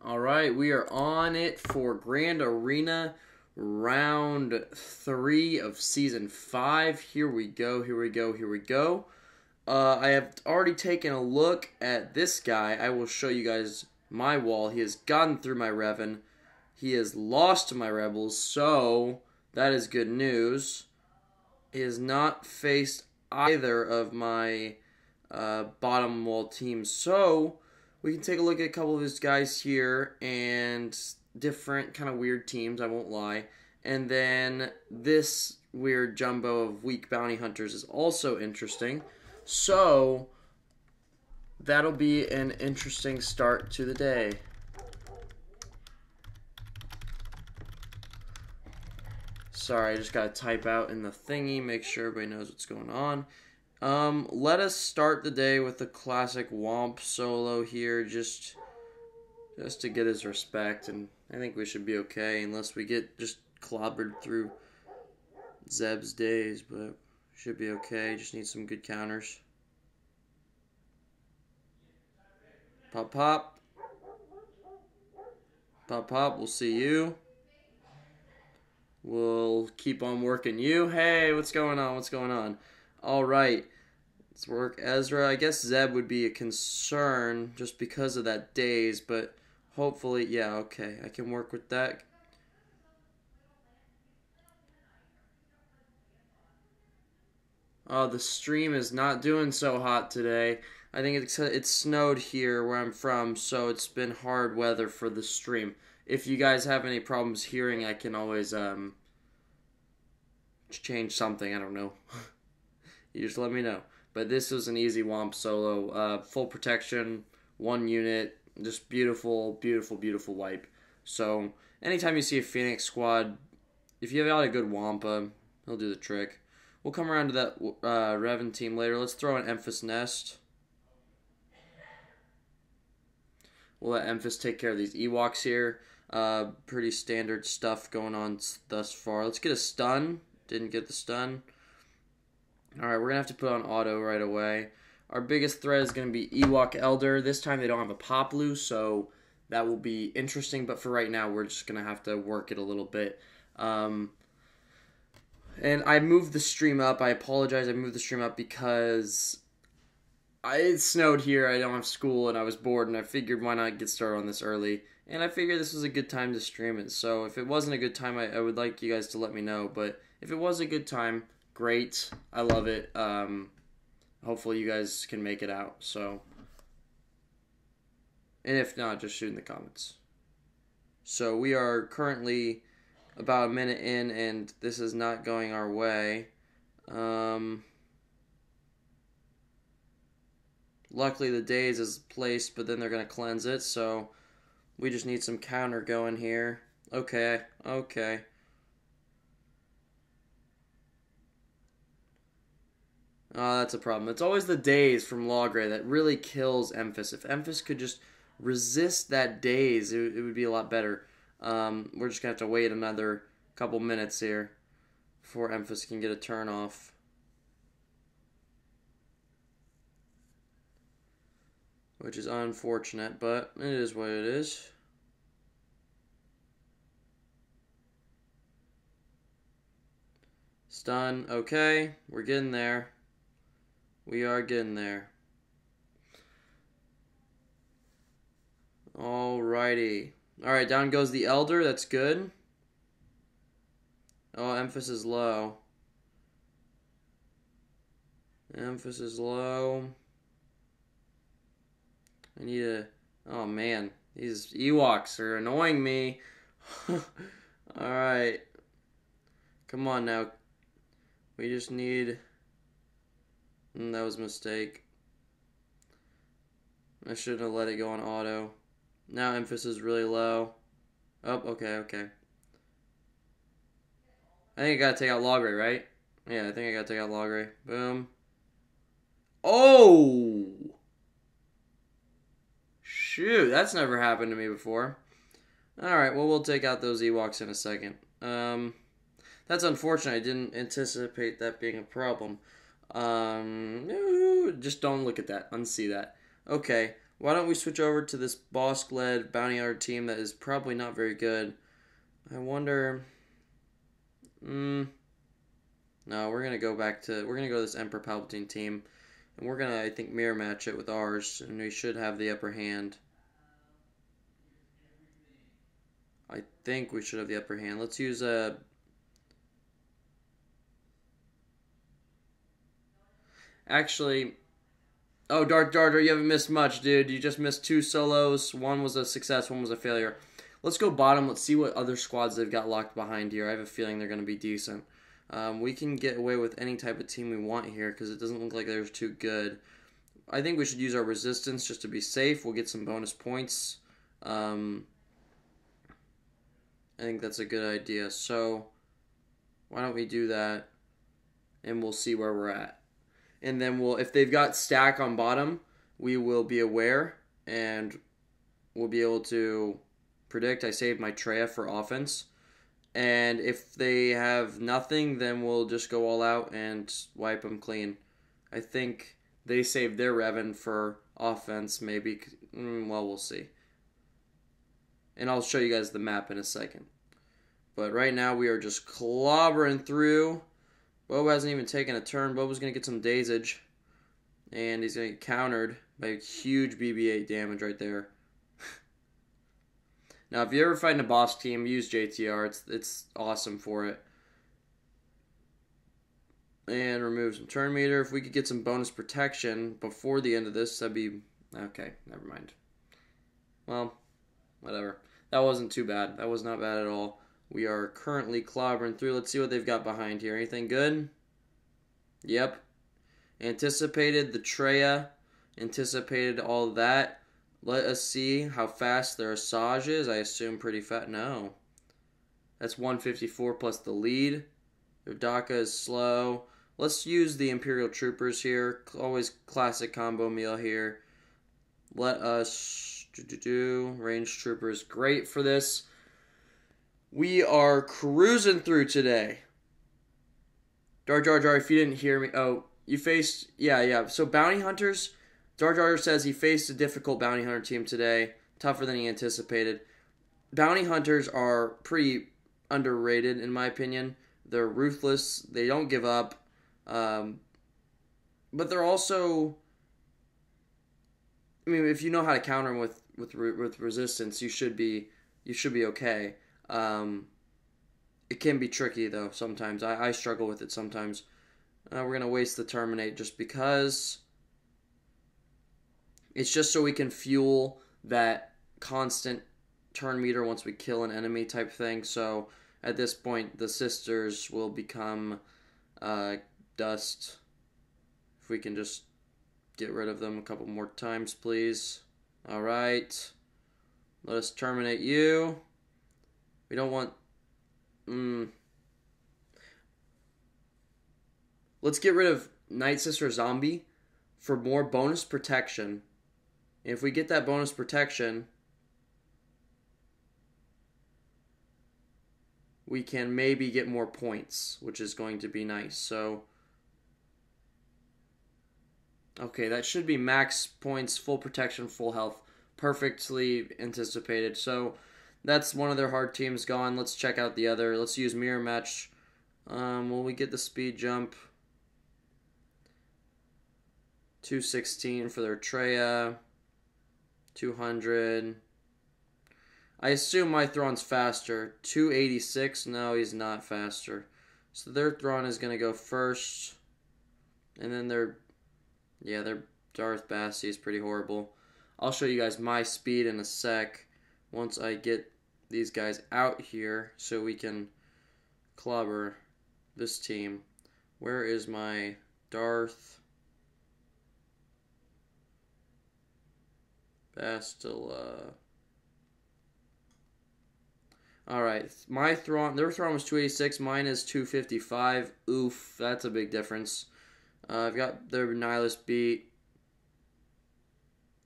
All right, we are on it for Grand Arena round 3 of season 5. Here we go, here we go, here we go. I have already taken a look at this guy. I will show you guys my wall. He has gotten through my Revan. He has lost to my Rebels, so that is good news. He has not faced either of my bottom wall teams, so we can take a look at a couple of his guys here and different kind of weird teams, I won't lie. And then this weird jumbo of weak bounty hunters is also interesting. So that'll be an interesting start to the day. Sorry, I just gotta type out in the thingy, make sure everybody knows what's going on. Let us start the day with the classic Womp solo here, just to get his respect, and I think we should be okay, unless we get just clobbered through Zeb's days, but should be okay. Just need some good counters. Pop, pop. Pop, pop, we'll see you. We'll keep on working you. Hey, what's going on? What's going on? All right. Let's work Ezra. I guess Zeb would be a concern just because of that daze, but hopefully, yeah, okay. I can work with that. Oh, the stream is not doing so hot today. I think it snowed here where I'm from, so it's been hard weather for the stream. If you guys have any problems hearing, I can always change something. I don't know. You just let me know. But this was an easy Womp solo. Full protection, 1 unit, just beautiful, beautiful, beautiful wipe. So anytime you see a Phoenix squad, if you have got a good Wampa, he'll do the trick. We'll come around to that Revan team later. Let's throw an Emphas Nest. We'll let Emphas take care of these Ewoks here. Pretty standard stuff going on thus far. Let's get a stun. Didn't get the stun. Alright, we're going to have to put on auto right away. Our biggest threat is going to be Ewok Elder. This time they don't have a Poplu, so that will be interesting. But for right now, we're just going to have to work it a little bit. And I moved the stream up. I apologize. I moved the stream up because it snowed here. I don't have school, and I was bored, and I figured why not get started on this early. And I figured this was a good time to stream it. So if it wasn't a good time, I would like you guys to let me know. But if it was a good time, great. I love it. Hopefully you guys can make it out. So, and if not, just shoot in the comments. So we are currently about a minute in, and this is not going our way. Luckily the daze is placed, but then they're going to cleanse it, so we just need some counter going here. Okay, okay. Oh, that's a problem. It's always the daze from Logray that really kills Emphas. If Emphas could just resist that daze, it would be a lot better. We're just going to have to wait another couple minutes here before Emphas can get a turn off. Which is unfortunate, but it is what it is. Stun, okay, we're getting there. We are getting there. Alrighty. Alright, down goes the Elder, that's good. Oh, Emphas is low. Emphas is low. I need a... Oh, man. These Ewoks are annoying me. Alright. Come on now. We just need... that was a mistake. I shouldn't have let it go on auto. Now Emphas is really low. Oh, okay, okay. I think I gotta take out Logray, right? Yeah, I think I gotta take out Logray. Boom. Oh! Shoot, that's never happened to me before. Alright, well, we'll take out those Ewoks in a second. That's unfortunate. I didn't anticipate that being a problem. Just don't look at that. Unsee that. Okay, Why don't we switch over to this Bosk-led bounty hunter team that is probably not very good? I wonder. No, we're gonna go to this Emperor Palpatine team, and we're gonna, I think, mirror match it with ours, and we should have the upper hand. I think we should have the upper hand. Let's use a. Actually, oh, Darth Darter, you haven't missed much, dude. You just missed 2 solos. One was a success, one was a failure. Let's go bottom. Let's see what other squads they've got locked behind here. I have a feeling they're going to be decent. We can get away with any type of team we want here because it doesn't look like they're too good. I think we should use our resistance just to be safe. We'll get some bonus points. I think that's a good idea. So why don't we do that, and we'll see where we're at. And then if they've got stack on bottom, we will be aware, and we'll be able to predict. I saved my Traya for offense. And if they have nothing, then we'll just go all out and wipe them clean. I think they saved their Revan for offense, maybe. Well, we'll see. And I'll show you guys the map in a second. But right now we are just clobbering through. Boba hasn't even taken a turn. Boba's going to get some dazage. And he's going to get countered by a huge BB-8 damage right there. Now, if you ever fight in a boss team, use JTR. It's awesome for it. And remove some turn meter. If we could get some bonus protection before the end of this, that'd be... Okay, never mind. Well, whatever. That wasn't too bad. That was not bad at all. We are currently clobbering through. Let's see what they've got behind here. Anything good? Yep. Anticipated the Traya. Anticipated all that. Let us see how fast their Asajj is. I assume pretty fast. No. That's 154 plus the lead. Their Daka is slow. Let's use the Imperial Troopers here. Always classic combo meal here. Let us do Range Troopers. Great for this. We are cruising through today. Jar Jar Jar, if you didn't hear me. Oh, you faced... Yeah. So Bounty Hunters... Jar Jar says he faced a difficult Bounty Hunter team today. Tougher than he anticipated. Bounty Hunters are pretty underrated, in my opinion. They're ruthless. They don't give up. But they're also... I mean, if you know how to counter them with resistance, you should be okay. It can be tricky, though, sometimes. I struggle with it sometimes. We're going to waste the Terminate just because... It's just so we can fuel that constant turn meter once we kill an enemy type thing. So at this point, the sisters will become dust. If we can just get rid of them a couple more times, please. All right. Let us terminate you. We don't want... Let's get rid of Night Sister Zombie for more bonus protection. If we get that bonus protection, we can maybe get more points, which is going to be nice. So, okay, that should be max points, full protection, full health. Perfectly anticipated. So, that's one of their hard teams gone. Let's check out the other. Let's use Mirror Match. Will we get the speed jump? 216 for their Traya. 200. I assume my Thrawn's faster. 286. No, he's not faster. So their Thrawn is going to go first. And then their Darth Basti is pretty horrible. I'll show you guys my speed in a sec once I get these guys out here so we can clobber this team. Where is my Darth Bastila? Alright, my Thrawn, their Thrawn was 286, mine is 255. Oof, that's a big difference. I've got their Nihilus beat.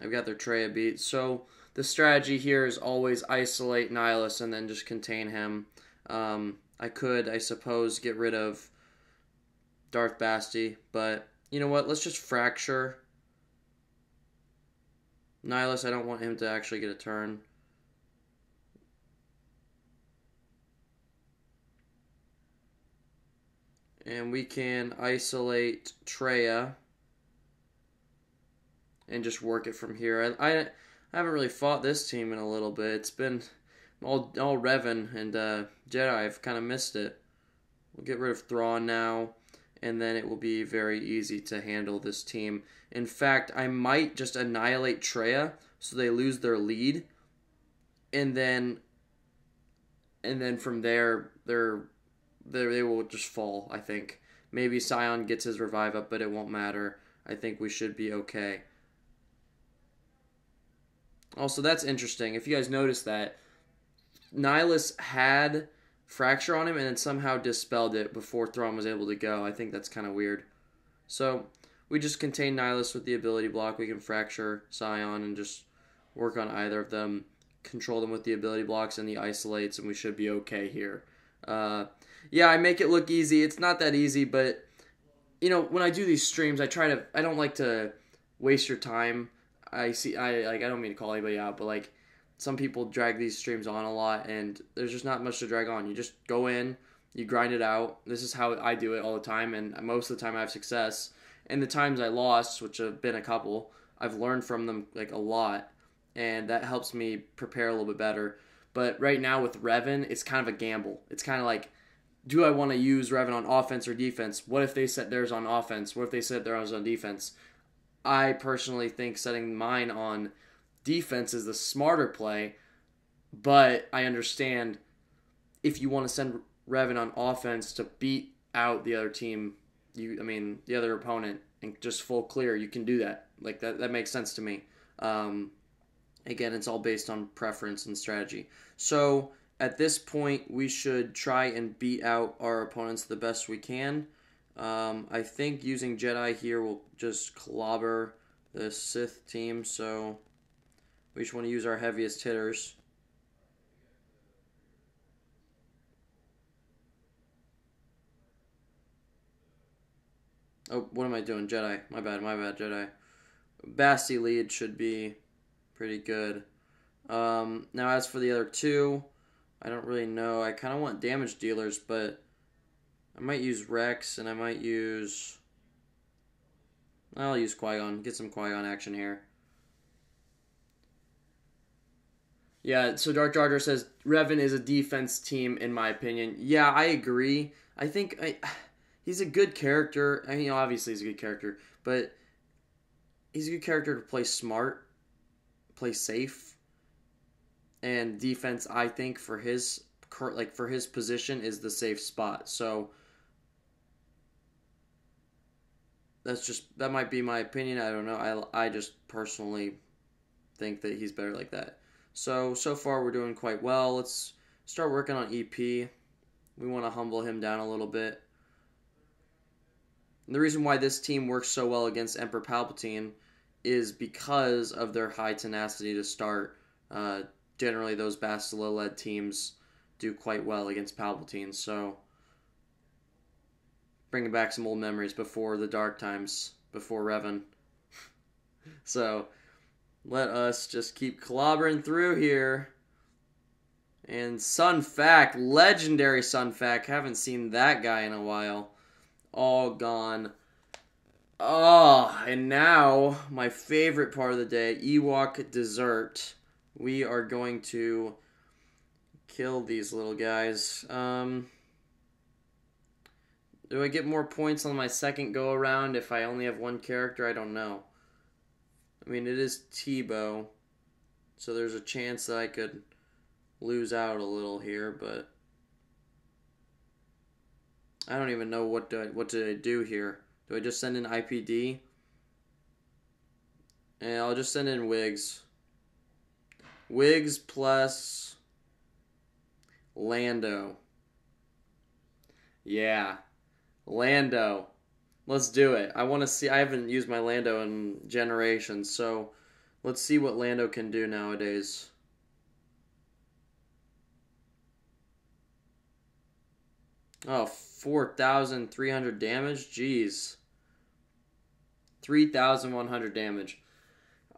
I've got their Traya beat. So the strategy here is always isolate Nihilus and then just contain him. I could, I suppose, get rid of Darth Basti, but you know what? Let's just fracture. Nihilus, I don't want him to actually get a turn. And we can isolate Treya and just work it from here. I haven't really fought this team in a little bit. It's been all Revan and Jedi. I've kind of missed it. We'll get rid of Thrawn now, and then it will be very easy to handle this team. In fact, I might just annihilate Treya so they lose their lead, and then from there they will just fall, I think. Maybe Sion gets his revive up, but it won't matter. I think we should be okay. Also, that's interesting. If you guys noticed that, Nihilus had Fracture on him and then somehow dispelled it before Thrawn was able to go. I think that's kind of weird. So, we just contain Nihilus with the ability block. We can Fracture Sion and just work on either of them. Control them with the ability blocks and the isolates, and we should be okay here. Yeah, I make it look easy. It's not that easy, but you know, when I do these streams, I don't like to waste your time. I don't mean to call anybody out, but like some people drag these streams on a lot, and there's just not much to drag on. You just go in, you grind it out. This is how I do it all the time, and most of the time I have success. And the times I lost, which have been a couple, I've learned from them like a lot, and that helps me prepare a little bit better. But right now with Revan, it's kind of a gamble. It's kind of like, do I want to use Revan on offense or defense? What if they set theirs on offense? What if they set theirs on defense? I personally think setting mine on defense is the smarter play, but I understand if you want to send Revan on offense to beat out the other team, the other opponent, and just full clear, you can do that. Like that makes sense to me. Again, it's all based on preference and strategy. So at this point, we should try and beat out our opponents the best we can. I think using Jedi here will just clobber the Sith team, so we just want to use our heaviest hitters. Oh, what am I doing? Jedi. My bad, Jedi. Basti lead should be pretty good. Now, as for the other two, I don't really know. I kind of want damage dealers, but I might use Rex, and I might use... I'll use Qui-Gon. Get some Qui-Gon action here. Yeah, so Dark Jar Jar says, Revan is a defense team, in my opinion. Yeah, I agree. I think he's a good character. I mean, obviously he's a good character, but he's a good character to play smart, play safe, and defense, I think, for his position is the safe spot. So that might be my opinion. I don't know. I just personally think that he's better like that. So far we're doing quite well. Let's start working on EP. We want to humble him down a little bit. And the reason why this team works so well against Emperor Palpatine is because of their high tenacity to start. Generally, those Bastila-led teams do quite well against Palpatine, so bringing back some old memories before the dark times, before Revan. So let us just keep clobbering through here. And Sun Fac, legendary Sun Fac. Haven't seen that guy in a while. All gone. Oh, and now my favorite part of the day, Ewok dessert. We are going to kill these little guys. Do I get more points on my second go around if I only have one character? I don't know. I mean, it is Teebo, so there's a chance that I could lose out a little here, but I don't even know what do I do here. Do I just send in IPD? And I'll just send in Wigs. Wigs plus Lando. Yeah. Lando. Let's do it. I want to see. I haven't used my Lando in generations, so let's see what Lando can do nowadays. Oh, 4,300 damage? Jeez. 3,100 damage.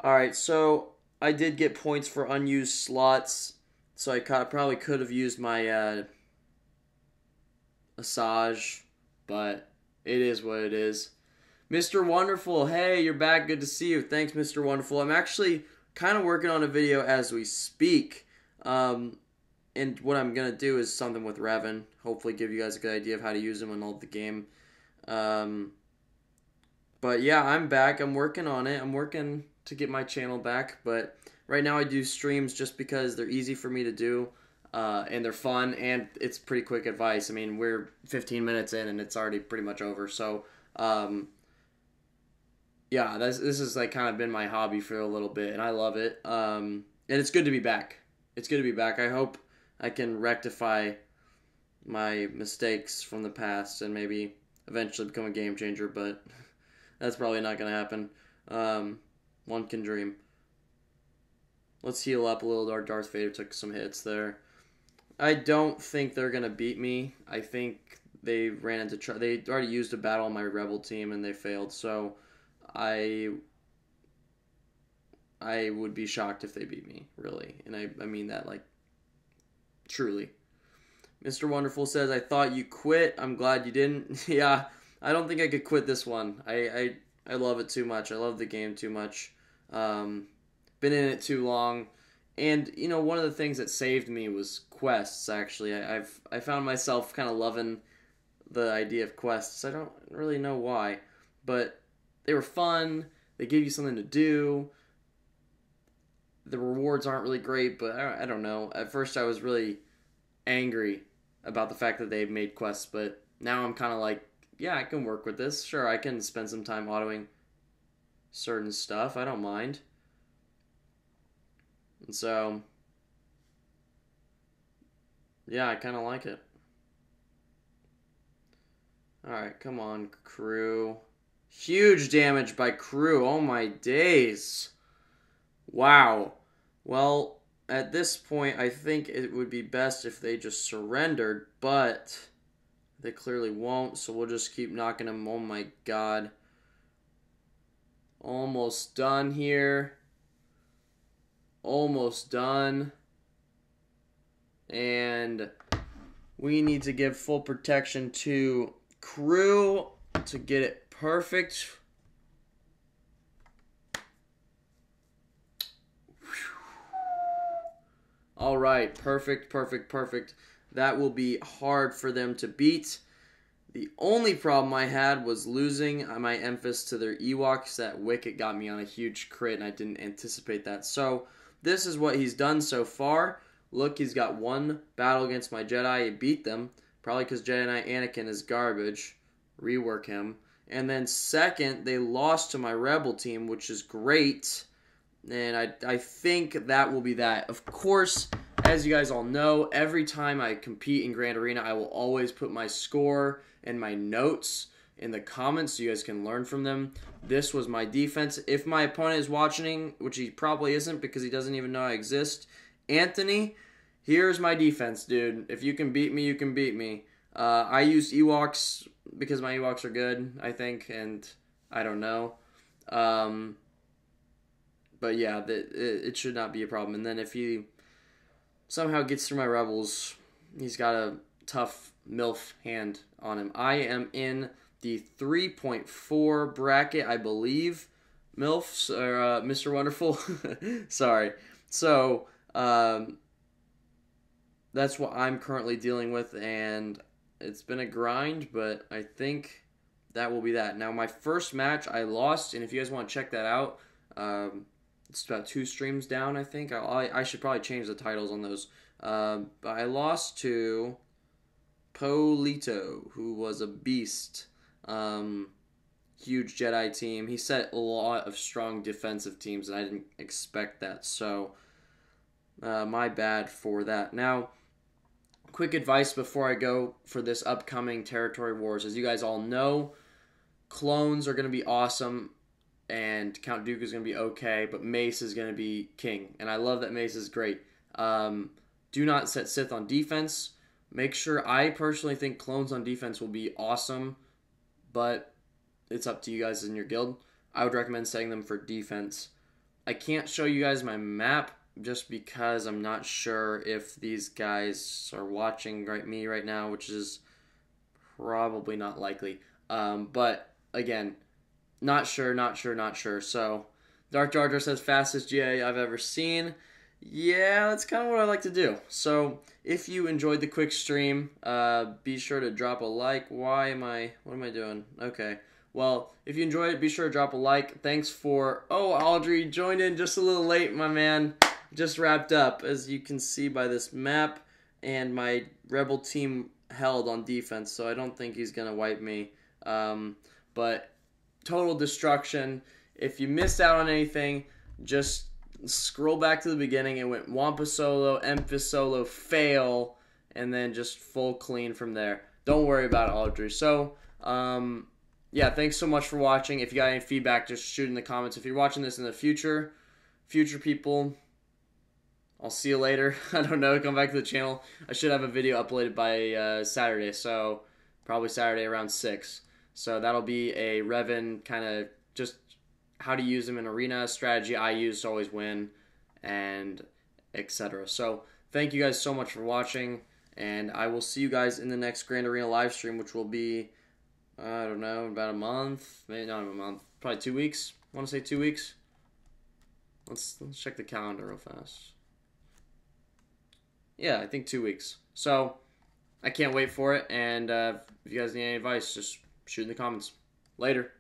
Alright, so I did get points for unused slots, so I probably could have used my Asajj, but it is what it is. Mr. Wonderful, hey, you're back. Good to see you. Thanks, Mr. Wonderful. I'm actually kind of working on a video as we speak. And what I'm going to do is something with Revan. Hopefully give you guys a good idea of how to use him in all the game. But yeah, I'm back. I'm working on it. I'm working to get my channel back. But right now I do streams just because they're easy for me to do. And they're fun. And it's pretty quick advice. I mean, we're 15 minutes in and it's already pretty much over. So, yeah, this has like kind of been my hobby for a little bit. And I love it. And it's good to be back. It's good to be back. I hope I can rectify my mistakes from the past and maybe eventually become a game changer, but that's probably not going to happen. One can dream. Let's heal up a little. Our Darth Vader took some hits there. I don't think they're going to beat me. I think they ran into they already used a battle on my Rebel team and they failed, so I would be shocked if they beat me, really. And I mean that, like, truly. Mr. Wonderful says, I thought you quit. I'm glad you didn't. Yeah, I don't think I could quit this one. I love it too much. I love the game too much. Been in it too long. And, you know, one of the things that saved me was quests, actually. I found myself kind of loving the idea of quests. I don't really know why. But they were fun. They gave you something to do. The rewards aren't really great, but I don't know. At first I was really angry about the fact that they made quests, but now I'm kind of like, yeah, I can work with this. Sure, I can spend some time autoing certain stuff. I don't mind. And so, yeah, I kind of like it. Alright, come on, crew. Huge damage by crew. Oh my days. Wow. Well, at this point, I think it would be best if they just surrendered, but they clearly won't, so we'll just keep knocking them. Oh my god. Almost done here. Almost done. And we need to give full protection to crew to get it perfect. All right, perfect, perfect, perfect. That will be hard for them to beat. The only problem I had was losing my Emphas to their Ewoks. That Wicket got me on a huge crit, and I didn't anticipate that. So this is what he's done so far. Look, he's got one battle against my Jedi. He beat them, probably because Jedi Knight Anakin is garbage. Rework him. And then second, they lost to my Rebel team, which is great. And I think that will be that. Of course, as you guys all know, every time I compete in Grand Arena, I will always put my score and my notes in the comments so you guys can learn from them. This was my defense. If my opponent is watching, which he probably isn't because he doesn't even know I exist, Anthony, here's my defense, dude. If you can beat me, you can beat me. I used Ewoks because my Ewoks are good, I think, and I don't know. But yeah, it should not be a problem. And then if he somehow gets through my Rebels, he's got a tough MILF hand on him. I am in the 3.4 bracket, I believe. MILFs, or Mr. Wonderful. Sorry. So, that's what I'm currently dealing with, and it's been a grind, but I think that will be that. Now, my first match, I lost, and if you guys want to check that out, it's about 2 streams down, I think. I should probably change the titles on those. But I lost to Polito, who was a beast. Huge Jedi team. He set a lot of strong defensive teams, and I didn't expect that. So, my bad for that. Now, quick advice before I go for this upcoming Territory Wars. As you guys all know, clones are going to be awesome. And Count Dooku is going to be okay, but Mace is going to be king. And I love that Mace is great. Do not set Sith on defense. Make sure, I personally think clones on defense will be awesome, but it's up to you guys in your guild. I would recommend setting them for defense. I can't show you guys my map just because I'm not sure if these guys are watching me right now, which is probably not likely. But again, not sure, not sure, not sure. So, Dark Jar Jar says fastest GA I've ever seen. Yeah, that's kind of what I like to do. So, if you enjoyed the quick stream, be sure to drop a like. What am I doing? Okay. Well, if you enjoyed it, be sure to drop a like. Thanks for... Oh, Audrey joined in just a little late, my man. Just wrapped up, as you can see by this map. And my Rebel team held on defense, so I don't think he's going to wipe me. But total destruction. If you missed out on anything, just scroll back to the beginning. It went Wampa solo, Emphas solo, fail, and then just full clean from there. Don't worry about it, Audrey. So, yeah, thanks so much for watching. If you got any feedback, just shoot in the comments. If you're watching this in the future people, I'll see you later. I don't know. Come back to the channel. I should have a video uploaded by Saturday, so probably Saturday around 6. So that'll be a Revan kind of just how to use them in arena, strategy I use to always win, and etc. So thank you guys so much for watching, and I will see you guys in the next Grand Arena live stream, which will be, I don't know, about a month, maybe not a month, probably 2 weeks. I want to say 2 weeks. Let's check the calendar real fast. Yeah, I think 2 weeks. So I can't wait for it, and if you guys need any advice, just shoot in the comments. Later.